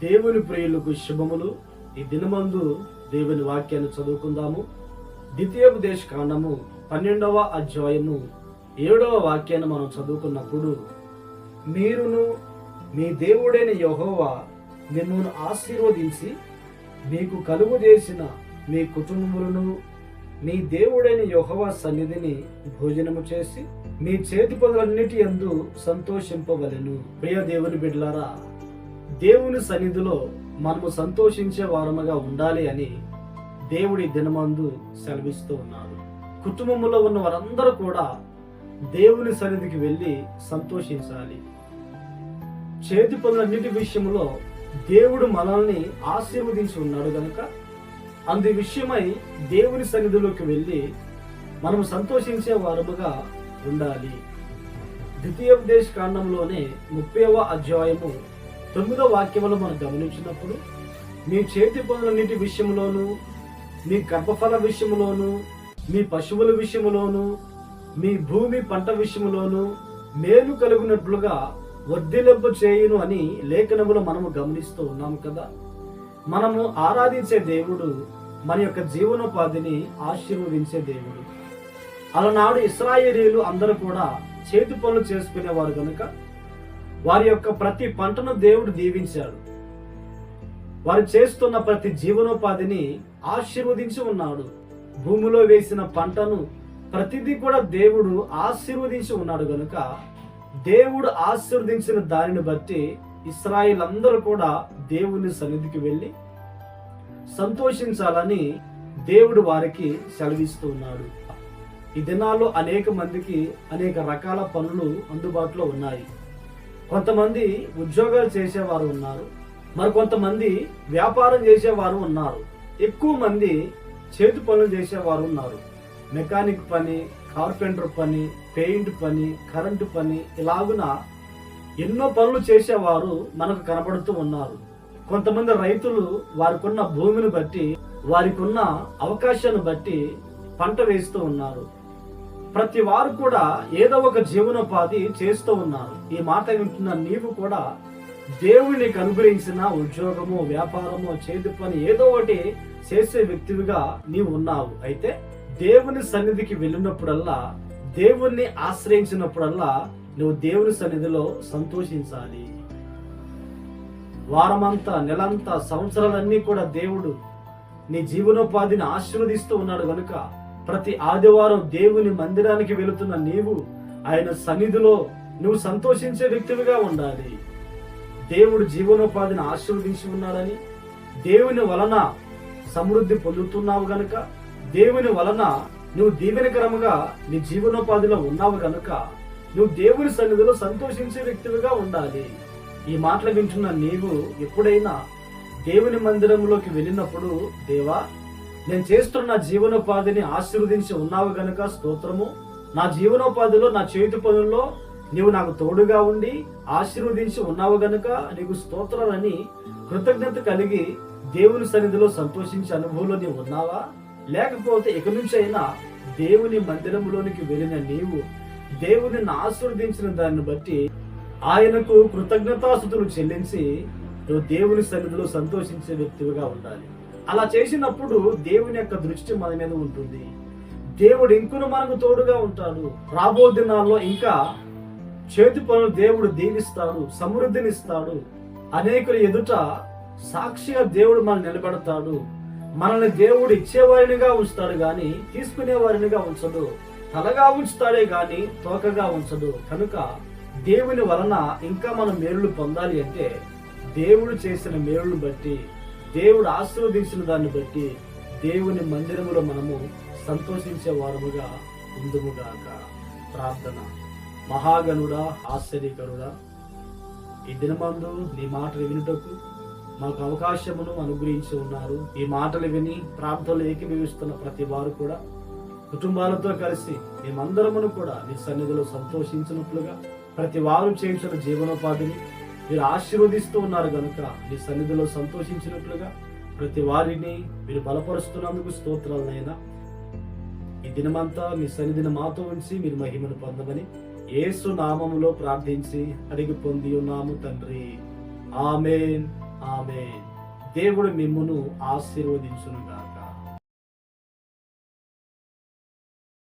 దేవుని ప్రియులకు శుభములు. ఈ దినమందు దేవుని వాక్యాన్ని చదువుకుందాము. ద్వితీయోపదేశ కాండము 12వ అధ్యాయము 7వ వాక్యాన్ని మనం చదువుకున్నప్పుడు, మీరును మీ దేవుడైన యెహోవా మిమ్మును ఆశీర్వదించి మీకు కలుగు చేసిన మీ కుటుంబములను మీ దేవుడైన యెహోవా సన్నిధిని భోజనము చేసి మీ చేతి పనులన్నిటి యందు సంతోషింపవలెను. ప్రియ దేవుని బిడ్డలారా, దేవుని సన్నిధిలో మనము సంతోషించే వారముగా ఉండాలి అని దేవుడి దినమందు సెలవిస్తూ ఉన్నాడు. కుటుంబంలో ఉన్న వారందరూ కూడా దేవుని సన్నిధికి వెళ్ళి సంతోషించాలి. చేతి పనులన్నిటి విషయంలో దేవుడు మనల్ని ఆశీర్వదించి ఉన్నాడు గనుక అందు విషయమై దేవుని సన్నిధిలోకి వెళ్ళి మనము సంతోషించే వారముగా ఉండాలి. ద్వితీయోపదేశ కాండంలోనే 30వ అధ్యాయము 9వ వాక్యములో మనం గమనించినప్పుడు, మీ చేతి పనులన్నిటి విషయంలోను, మీ గర్భఫల విషయంలోను, మీ పశువుల విషయంలోను, మీ భూమి పంట విషయంలోను మేలు కలుగునట్లుగా వర్ధిలింప చేయును అని లేఖనములో మనము గమనిస్తూ ఉన్నాము కదా. మనము ఆరాధించే దేవుడు మన యొక్క జీవనోపాధిని ఆశీర్వదించే దేవుడు. అలనాడు ఇశ్రాయేలీయులు అందరూ కూడా చేతి పనులు చేసుకునేవారు కనుక వారి యొక్క ప్రతి పంటను దేవుడు దీవించాడు. వారు చేస్తున్న ప్రతి జీవనోపాధిని ఆశీర్వదించి ఉన్నాడు. భూమిలో వేసిన పంటను ప్రతిదీ కూడా దేవుడు ఆశీర్వదించి ఉన్నాడు గనుక దేవుడు ఆశీర్వదించిన దానిని బట్టి ఇశ్రాయేలు అందరూ కూడా దేవుని సన్నిధికి వెళ్ళి సంతోషించాలని దేవుడు వారికి సెలవిస్తూ ఉన్నాడు. ఈ దినాల్లో అనేక మందికి అనేక రకాల పనులు అందుబాటులో ఉన్నాయి. కొంతమంది ఉద్యోగాలు చేసేవారు ఉన్నారు, మరి కొంతమంది వ్యాపారం చేసేవారు ఉన్నారు, ఎక్కువ మంది చేతి పనులు చేసేవారు ఉన్నారు. మెకానిక్ పని, కార్పెంటర్ పని, పెయింట్ పని, కరెంటు పని, ఇలాగున ఎన్నో పనులు చేసేవారు మనకు కనబడుతూ ఉన్నారు. కొంతమంది రైతులు వారికున్న భూమిని బట్టి, వారికున్న అవకాశాన్ని బట్టి పంట వేస్తూ ఉన్నారు. ప్రతి వారు కూడా ఏదో ఒక జీవనోపాధి చేస్తూ ఉన్నారు. ఈ మాట వింటున్న నీవు కూడా దేవుని నీకు అనుగ్రహించిన ఉద్యోగము, వ్యాపారము, చేతి పని ఏదో ఒకటి చేసే వ్యక్తివిగా నీవు ఉన్నావు. అయితే దేవుని సన్నిధికి వెళ్ళినప్పుడల్లా, దేవుణ్ణి ఆశ్రయించినప్పుడల్లా నువ్వు దేవుని సన్నిధిలో సంతోషించాలి. వారమంతా, నెలంతా, సంవత్సరాలన్నీ కూడా దేవుడు నీ జీవనోపాధిని ఆశీర్వదిస్తూ ఉన్నాడు కనుక ప్రతి ఆదివారం దేవుని మందిరానికి వెళుతున్న నీవు ఆయన సన్నిధిలో నువ్వు సంతోషించే వ్యక్తివిగా ఉండాలి. దేవుడు జీవనోపాధిని ఆశీర్వదించి ఉన్నాడని, దేవుని వలన సమృద్ధి పొందుతున్నావు గనుక, దేవుని వలన నువ్వు దీవెనకరముగా నీ జీవనోపాధిలో ఉన్నావు గనుక నువ్వు దేవుని సన్నిధిలో సంతోషించే వ్యక్తివిగా ఉండాలి. ఈ మాటలు వింటున్న నీవు ఎప్పుడైనా దేవుని మందిరంలోకి వెళ్ళినప్పుడు, దేవా నేను చేస్తున్న జీవనోపాధిని ఆశీర్వదించి ఉన్నావు గనుక స్తోత్రము, నా జీవనోపాధిలో, నా చేతి పనుల్లో నీవు నాకు తోడుగా ఉండి ఆశీర్వదించి ఉన్నావు గనుక నీకు స్తోత్రాలని కృతజ్ఞత కలిగి దేవుని సన్నిధిలో సంతోషించే అనుభవంలో నీవు ఉన్నావా? లేకపోతే ఇక నుంచి అయినా దేవుని మందిరంలోనికి వెళ్ళిన నీవు దేవుని ఆశీర్వదించిన దాన్ని బట్టి ఆయనకు కృతజ్ఞతాస్తుతులు చెల్లించి నువ్వు దేవుని సన్నిధిలో సంతోషించే వ్యక్తిగా ఉండాలి. అలా చేసినప్పుడు దేవుని యొక్క దృష్టి మన మీద ఉంటుంది. దేవుడు ఇంకును మనకు తోడుగా ఉంటాడు. రాబో దినాల్లో ఇంకా చేతి పనులు దేవుడు దీవిస్తాడు, సమృద్ధినిస్తాడు. అనేకుల ఎదుట సాక్షిగా దేవుడు మనల్ని నిలబెడతాడు. మనల్ని దేవుడు ఇచ్చేవారినిగా ఉంచుతాడు గాని తీసుకునే వారినిగా ఉంచడు. తలగా ఉంచుతాడే గాని తోకగా ఉంచడు. కనుక దేవుని వలన ఇంకా మనం మేలులు పొందాలి అంటే దేవుడు చేసిన మేలును బట్టి, దేవుడు ఆశీర్వదించిన దాన్ని బట్టి దేవుని మందిరములో మనము సంతోషించే వారముగా ఉందుముగాక. ప్రార్థన. మహాగణుడా, ఆశ్చర్యకరుడా, ఈ దినమందు నీ మాటలు వినుటకు మాకు అవకాశమును అనుగ్రహించి ఉన్నారు. ఈ మాటలు విని ప్రార్థనలు ఏకీభవిస్తున్న ప్రతి వారు కూడా కుటుంబాలతో కలిసి మేమందరమును కూడా నీ సన్నిధిలో సంతోషించినట్లుగా ప్రతి వారు చేయించిన జీవనోపాధిని మీరు ఆశీర్వదిస్తూ ఉన్నారు కనుక నీ సన్నిధిలో సంతోషించినట్లుగా ప్రతి వారిని మీరు బలపరుస్తున్నందుకు స్తోత్రాలనైనా. ఈ దినమంతా మీ సన్నిధిని మాతో ఉంచి మీరు మహిమను పొందమని యేసు నామములో ప్రార్థించి అడిగి పొంది ఉన్నాము తండ్రి. ఆమేన్. ఆమేన్. దేవుడు మిమ్మును ఆశీర్వదించును గాక.